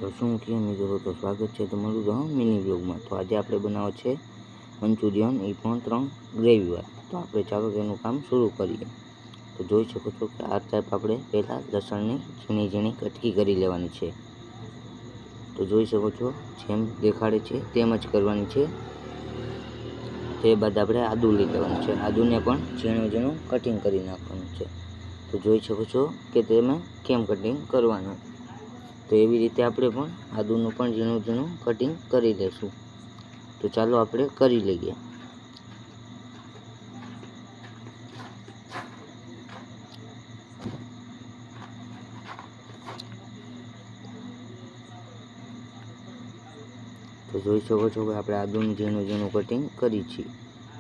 તો શું કે મિત્રો, તો સ્વાગત છે તમારું તો મિની બ્લોગમાં। તો આજે આપણે બનાવો છે મંચુરિયન, એ પણ 3 ગ્રેવીવાળા। તો આપણે ચાલો તેનું કામ શરૂ કરીએ। તો જોઈ શકો છો કે આ ટાઈપ આપણે પહેલાં લસણની ઝીણી ઝીણી કટકી કરી લેવાની છે। તો જોઈ શકો છો જેમ દેખાડે છે તેમ જ કરવાની છે। તે બાદ આપણે આદુ લઈ લેવાનું છે, આદુને પણ ઝીણું ઝીણું કટિંગ કરી નાખવાનું છે। તો જોઈ શકો છો કે તેમાં કેમ કટિંગ કરવાનું। તો એવી રીતે આપણે પણ આદુનું પણ ઝીણું ઝીણું કટિંગ કરી લઈશું। તો ચાલો આપણે કરી લઈએ। તો જોઈ શકો છો કે આપણે આદુનું ઝીણું ઝીણું કટિંગ કરી છે।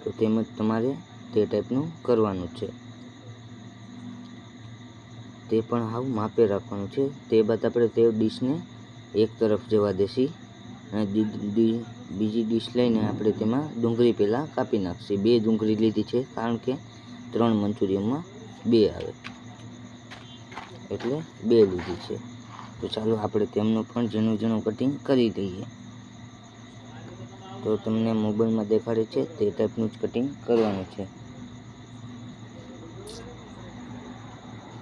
તો તેમજ તમારે તે ટાઈપનું કરવાનું છે, તે પણ હાવ માપે રાખવાનું છે। તે બાદ આપણે તે ડીશને એક તરફ જવા દેશી અને બીજી ડીશ લઈને આપણે તેમાં ડુંગળી પહેલાં કાપી નાખશી। 2 ડુંગળી લીધી છે, કારણ કે 3 મંચુરિયનમાં 2 આવે એટલે 2 લીધી છે। તો ચાલો આપણે તેમનું પણ ઝીણું ઝીણું કટિંગ કરી લઈએ। તો તમને મોબાઈલમાં દેખાડે છે તે ટાઈપનું જ કટિંગ કરવાનું છે।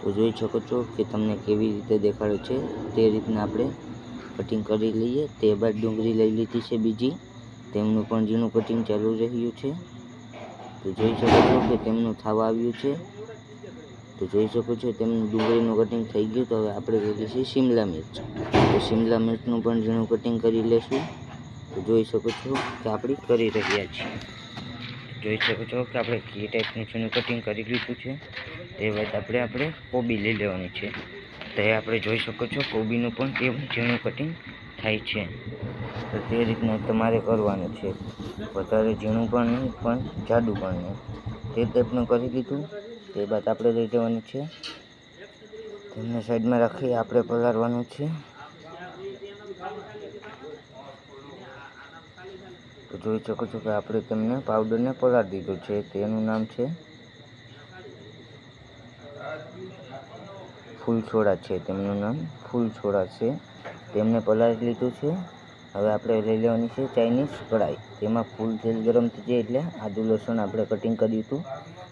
તો જોઈ શકો છો કે તમને કેવી રીતે દેખાડે છે તે રીતના આપણે કટિંગ કરી લઈએ। તે બાદ ડુંગળી લઈ લીધી છે બીજી, તેમનું પણ ઝીણું કટિંગ ચાલુ રહ્યું છે। તો જોઈ શકો છો કે તેમનું થવા આવ્યું છે। તો જોઈ શકો છો તેમનું ડુંગળીનું કટિંગ થઈ ગયું। તો હવે આપણે લઈ લઈશું શિમલા મિર્ચ। તો શિમલા મિર્ચનું પણ ઝીણું કટિંગ કરી લેશું। તો જોઈ શકો છો કે આપણે કરી રહ્યા છીએ। જોઈ શકો છો કે આપણે કઈ ટાઈપનું ઝીણું કટિંગ કરી લીધું છે। તે બાદ આપણે કોબી લઈ લેવાની છે। તો એ આપણે જોઈ શકો છો કોબીનું પણ કેવું ઝીણું કટિંગ થાય છે। તો તે રીતના તમારે કરવાનું છે, વધારે ઝીણું પણ નહીં પણ જાડું પણ નહીં, તે ટાઈપનું કરી લીધું। તે બાદ આપણે લઈ જવાની છે, તેમને સાઈડમાં રાખી આપણે પલાળવાનું છે। તો જોઈ શકો છો કે આપણે તેમને પાવડરને પલાળી દીધો છે, તેનું નામ છે ફૂલ છોડા છે, તેમનું નામ ફૂલ છોડા છે। તેમને પલાળી લીધું છે। હવે આપણે લઈ લેવાની છે ચાઇનીઝ કઢાઈ। તેમાં ફૂલ તેલ ગરમ થઈ જાય એટલે આદુ લસણ આપણે કટિંગ કર્યું હતું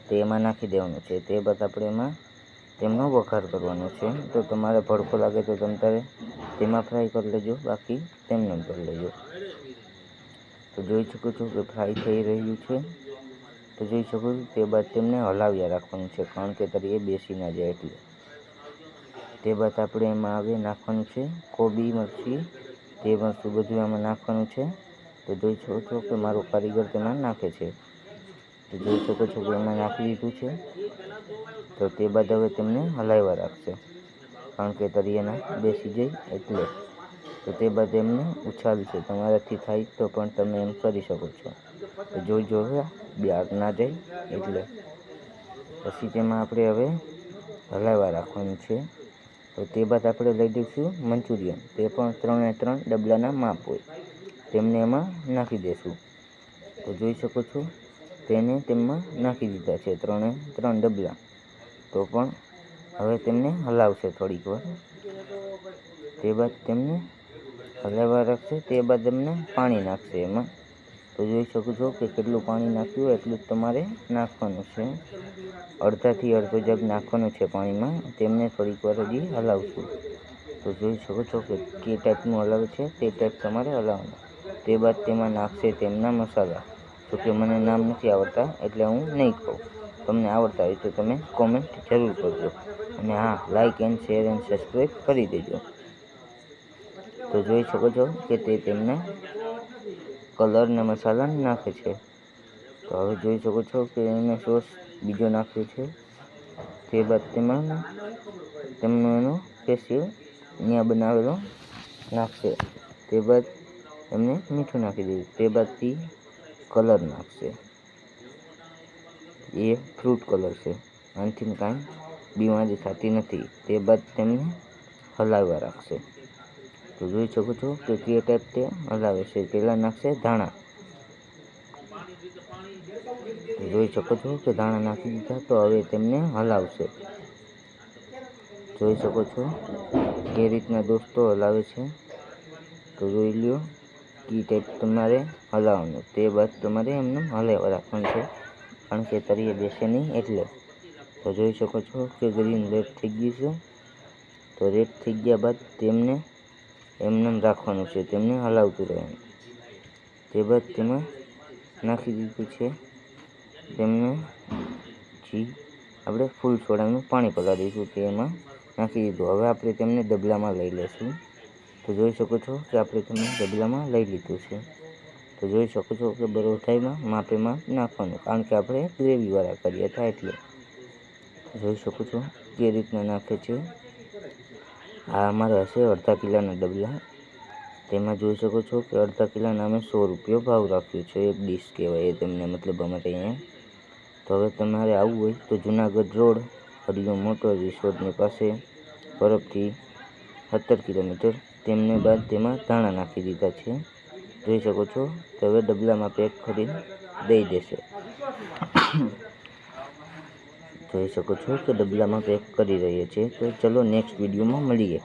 તે એમાં નાખી દેવાનું છે। તે બાદ આપણે એમાં તેમનો વઘાર કરવાનો છે। તો તમારે ભડકો લાગે તો તમારે તેમાં ફ્રાય કરી લેજો, બાકી તેમને કરી લેજો। તો જોઈ શકો છો કે ફ્રાય થઈ રહ્યું છે। તો જોઈ શકો છો તે બાદ તેમને હલાવ્યા રાખવાનું છે, કારણ કે તરીએ બેસી ના જાય એટલે। તે બાદ આપણે એમાં હવે નાખવાનું છે કોબી, મરચી, તે મરચું બધું એમાં નાખવાનું છે। તો જોઈ શકો છો કે મારો કારીગર તેમાં નાખે છે। તો જોઈ શકો છો કે એમાં નાખી દીધું છે। તો તે બાદ હવે તેમને હલાવ્યા રાખશે, કારણ કે તળિયાના બેસી જાય એટલે। તો તે બાદ એમને ઉછાળશે, તમારાથી થાય તો પણ તમે એમ કરી શકો છો। તો જોઈજો હવે બહાર ના જાય એટલે। પછી તેમાં આપણે હવે હલાવ્યા રાખવાનું છે। તો તે બાદ આપણે લઈ દઈશું મંચુરિયન, તે પણ 3 ડબલાના માપ હોય, તેમને એમાં નાખી દઈશું। તો જોઈ શકો છો તેને તેમાં નાખી દીધા છે 3 ડબલા। તો પણ હવે તેમને હલાવશે થોડીક વાર। તે બાદ તેમને હલાવ્યા રાખશે। તે બાદ એમને પાણી નાખશે એમાં। તો જોઈ શકો છો કે કેટલું પાણી નાખ્યું એટલું જ તમારે નાખવાનું છે, અડધાથી અડધો જગ નાખવાનું છે પાણીમાં। તેમને થોડીક વાર હજી હલાવશું। તો જોઈ શકો છો કે કઈ ટાઈપનું હલાવે છે તે ટાઈપ તમારે હલાવવાનું। તે બાદ તેમાં નાખશે તેમના મસાલા, જો કે મને નામ નથી આવડતા એટલે હું નહીં કહું, તમને આવડતા હોય તો તમે કોમેન્ટ જરૂર કરજો। અને હા, like and share and subscribe કરી દેજો। તો જોઈ શકો છો કે તે તેમને કલર ને મસાલા નાખે છે। તો હવે જોઈ શકો છો કે એને સોસ બીજો નાખ્યો છે। તે બાદ તેમાં તેમનો એનો સ્પેશિયલ અહીંયા બનાવેલો નાખશે। તે બાદ એમને મીઠું નાખી દીધું। તે બાદથી કલર નાખશે, એ ફ્રૂટ કલર છે, આનાથી કાંઈ બીમારી થતી નથી। તે બાદ તેમને હલાવ્યા રાખશે। તો જોઈ શકો છો કે કઈ ટાઈપ તે હલાવે છે। પહેલાં નાખશે ધાણા। તો જોઈ શકો છો કે ધાણા નાખી દીધા। તો હવે તેમને હલાવશે। જોઈ શકો છો કે રીતના દોસ્તો હલાવે છે। તો જોઈ લ્યો કી ટાઈપ તમારે હલાવવાનું, તે બાદ તમારે એમને હલાવવા રાખવાનું છે, કારણ કે તળિયે બેસે નહીં એટલે. તો જોઈ શકો છો કે ગ્રીન રેડ થઈ ગયું છે. તો રેડ થઈ ગયા બાદ તેમને એમને રાખવાનું છે, તેમને હલાવતું રહેવાનું. તે બાદ તેમાં નાખી દીધું છે તેમને જી આપણે ફૂલ સોડાનું પાણી પલાળીશું તે એમાં નાખી દીધું. હવે આપણે તેમને ડબલામાં લઈ લઈશું. તો જોઈ શકો છો કે આપણે તેમને ડબલામાં લઈ લીધું છે. તો જોઈ શકો છો કે બરોઠાઈમાં માપેમાં નાખવાનું, કારણ કે આપણે ગ્રેવીવાળા કરીએ હતા એટલે. જોઈ શકો છો કે રીતના નાખે છે. આ અમારા હશે અડધા કિલોના ડબલા. તેમાં જોઈ શકો છો કે અડધા કિલોના અમે 100 રૂપિયા ભાવ રાખ્યો છે. એક ડીશ કહેવાય એ તેમને, મતલબ અમારે અહીંયા. તો હવે તમારે આવવું હોય તો જુનાગઢ રોડ હરિઓમ મોટર રિસોર્ટની પાસે બરફથી 17 કિલોમીટર. તેમને બાદ તેમાં ધાણા નાખી દીધા છે. જોઈ શકો છો કે હવે ડબલામાં પેક કરીને દઈ દેશે. જોઈ શકો છો કે ડબલામાં પેક કરી રહ્યા છે. તો ચલો નેક્સ્ટ વિડીયોમાં મળીએ.